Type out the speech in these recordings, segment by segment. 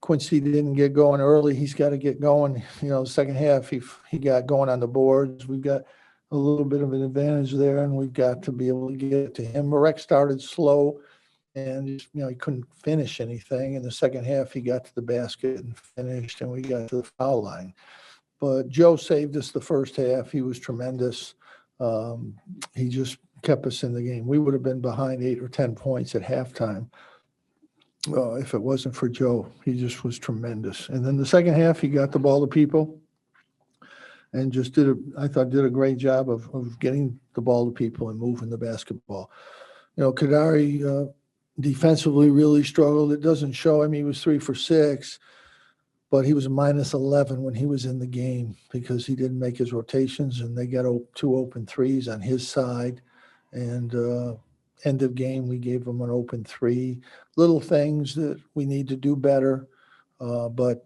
Quincy didn't get going early. He's got to get going. Second half, he got going on the boards. We've got a little bit of an advantage there, and we've got to be able to get to him. Marek started slow, and he couldn't finish anything. In the second half, he got to the basket and finished, and we got to the foul line. But Joe saved us the first half. He was tremendous. He just kept us in the game. We would have been behind 8 or 10 points at halftime if it wasn't for Joe. He just was tremendous. And then the second half, he got the ball to people and just did a great job of getting the ball to people and moving the basketball. Kadari defensively really struggled. It doesn't show. He was 3 for 6, but he was -11 when he was in the game because he didn't make his rotations, and they got 2 open threes on his side. And end of game, we gave him an open 3. Little things that we need to do better. But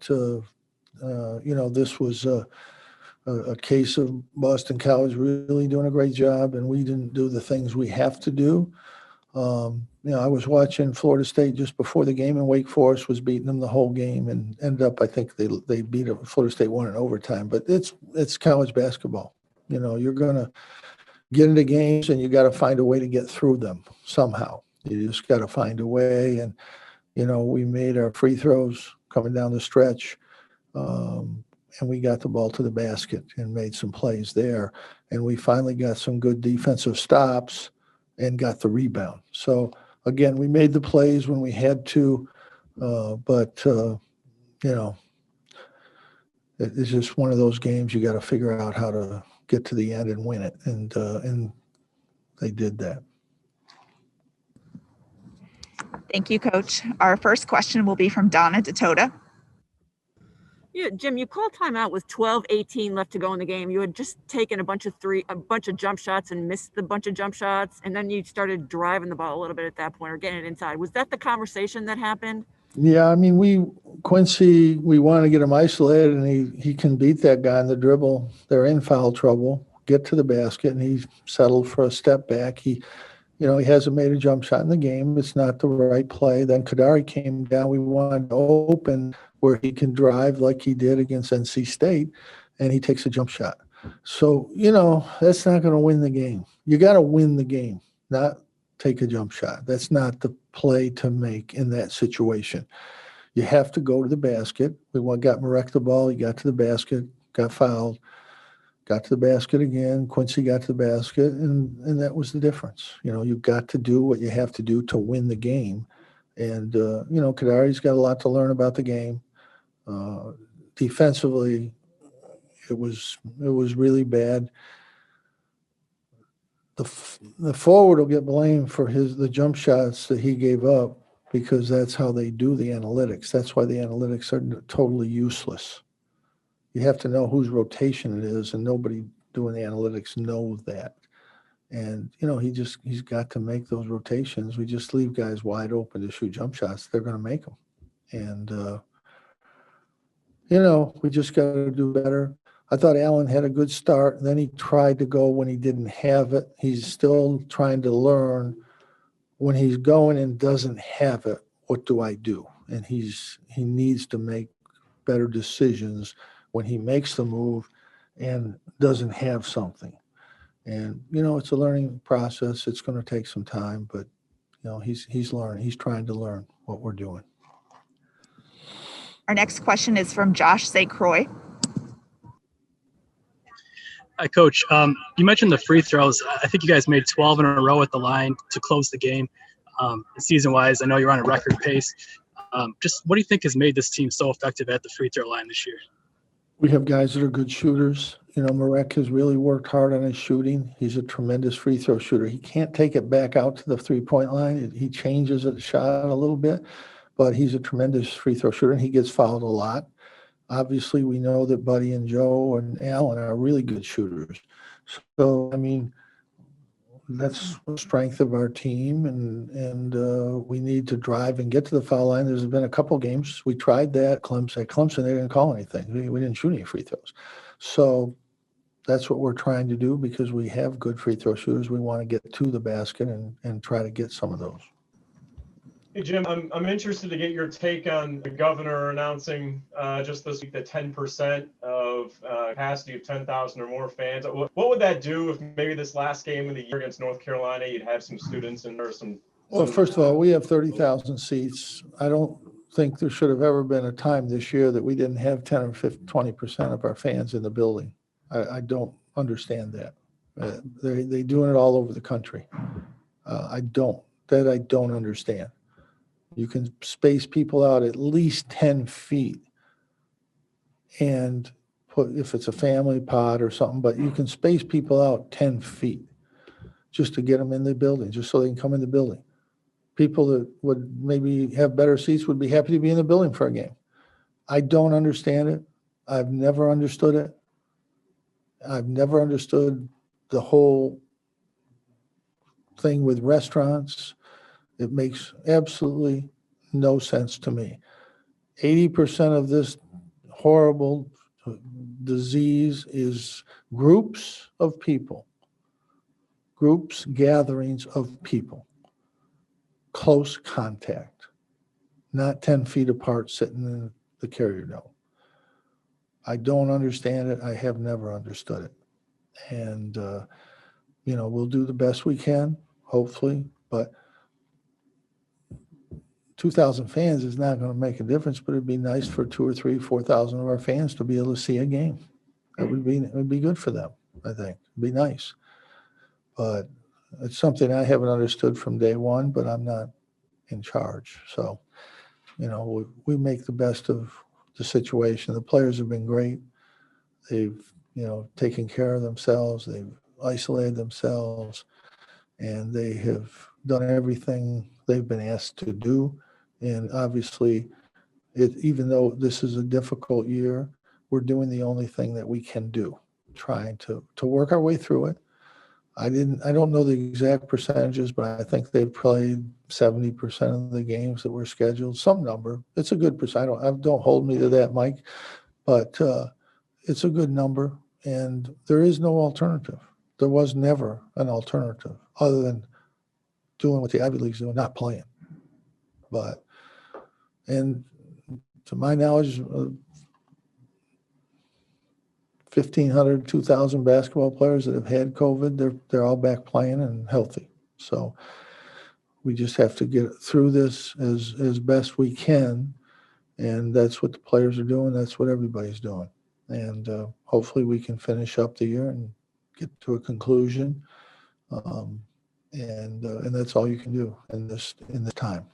this was a case of Boston College really doing a great job, and we didn't do the things we have to do. I was watching Florida State just before the game, and Wake Forest was beating them the whole game, and ended up, I think they beat them. Florida State won in overtime. But it's college basketball. You're gonna get into games, and you got to find a way to get through them somehow. You just got to find a way. And we made our free throws coming down the stretch. And we got the ball to the basket and made some plays there. And we finally got some good defensive stops and got the rebound. So, again, we made the plays when we had to, but it's just one of those games you got to figure out how to get to the end and win it. And they did that. Thank you, Coach. Our first question will be from Donna Datota. Yeah, Jim, you called timeout with 12:18 left to go in the game. You had just taken a bunch of jump shots and missed a bunch of jump shots, and then you started driving the ball a little bit at that point or getting it inside. Was that the conversation that happened? Yeah, Quincy, we want to get him isolated, and he can beat that guy in the dribble. They're in foul trouble, get to the basket, and he settled for a step back. He hasn't made a jump shot in the game. It's not the right play. Then Kadari came down. We wanted to open where he can drive like he did against NC State, and he takes a jump shot. So, that's not going to win the game. You got to win the game, not take a jump shot. That's not the play to make in that situation. You have to go to the basket. Got Marek the ball. He got to the basket, got fouled, got to the basket again. Quincy got to the basket, and that was the difference. You've got to do what you have to do to win the game. And, Kadari's got a lot to learn about the game. Defensively, it was really bad. The forward will get blamed for the jump shots that he gave up because that's how they do the analytics. That's why the analytics are totally useless. You have to know whose rotation it is, and nobody doing the analytics knows that. And, he's got to make those rotations. We just leave guys wide open to shoot jump shots. They're going to make them. And, we just got to do better. I thought Allen had a good start. Then he tried to go when he didn't have it. He's still trying to learn when he's going and doesn't have it, what do I do? And he needs to make better decisions when he makes the move and doesn't have something. And, it's a learning process. It's going to take some time, but, he's learning. He's trying to learn what we're doing. Our next question is from Josh St. Croix. Hi, Coach. You mentioned the free throws. I think you guys made 12 in a row at the line to close the game. Season-wise, I know you're on a record pace. Just what do you think has made this team so effective at the free throw line this year? We have guys that are good shooters. Marek has really worked hard on his shooting. He's a tremendous free throw shooter. He can't take it back out to the three-point line. He changes the shot a little bit, but he's a tremendous free throw shooter, and he gets fouled a lot. Obviously, we know that Buddy and Joe and Allen are really good shooters. So, that's the strength of our team, and we need to drive and get to the foul line. There's been a couple games we tried that. Clemson, they didn't call anything. We didn't shoot any free throws. So that's what we're trying to do because we have good free throw shooters. We want to get to the basket and try to get some of those. Hey, Jim, I'm interested to get your take on the governor announcing just this week that 10% of capacity of 10,000 or more fans. What would that do if maybe this last game of the year against North Carolina, you'd have some students and there some. Well, first of all, we have 30,000 seats. I don't think there should have ever been a time this year that we didn't have 10 or 15, 20% of our fans in the building. I don't understand that. They're doing it all over the country. I don't understand. You can space people out at least 10 feet and put, if it's a family pod or something, but you can space people out 10 feet just to get them in the building, just so they can come in the building. People that would maybe have better seats would be happy to be in the building for a game. I don't understand it. I've never understood it. I've never understood the whole thing with restaurants. It makes absolutely no sense to me. 80% of this horrible disease is groups of people, groups, gatherings of people, close contact, not 10 feet apart sitting in the carrier dome. I don't understand it. I have never understood it. And, we'll do the best we can, hopefully, but 2,000 fans is not going to make a difference, but it'd be nice for 2,000 or 3,000, 4,000 of our fans to be able to see a game. It would be good for them, I think. It'd be nice. But it's something I haven't understood from day one, but I'm not in charge. So, we make the best of the situation. The players have been great. They've, taken care of themselves. They've isolated themselves, and they have done everything they've been asked to do. And obviously, even though this is a difficult year, we're doing the only thing that we can do, trying to work our way through it. I don't know the exact percentages, but I think they've played 70% of the games that were scheduled, some number. It's a good percent. Don't hold me to that, Mike, but it's a good number, and there is no alternative. There was never an alternative other than doing what the Ivy League's doing, not playing. And to my knowledge, 1,500, 2,000 basketball players that have had COVID, they're all back playing and healthy. So we just have to get through this as best we can, and that's what the players are doing. That's what everybody's doing, and hopefully we can finish up the year and get to a conclusion. And that's all you can do in this time.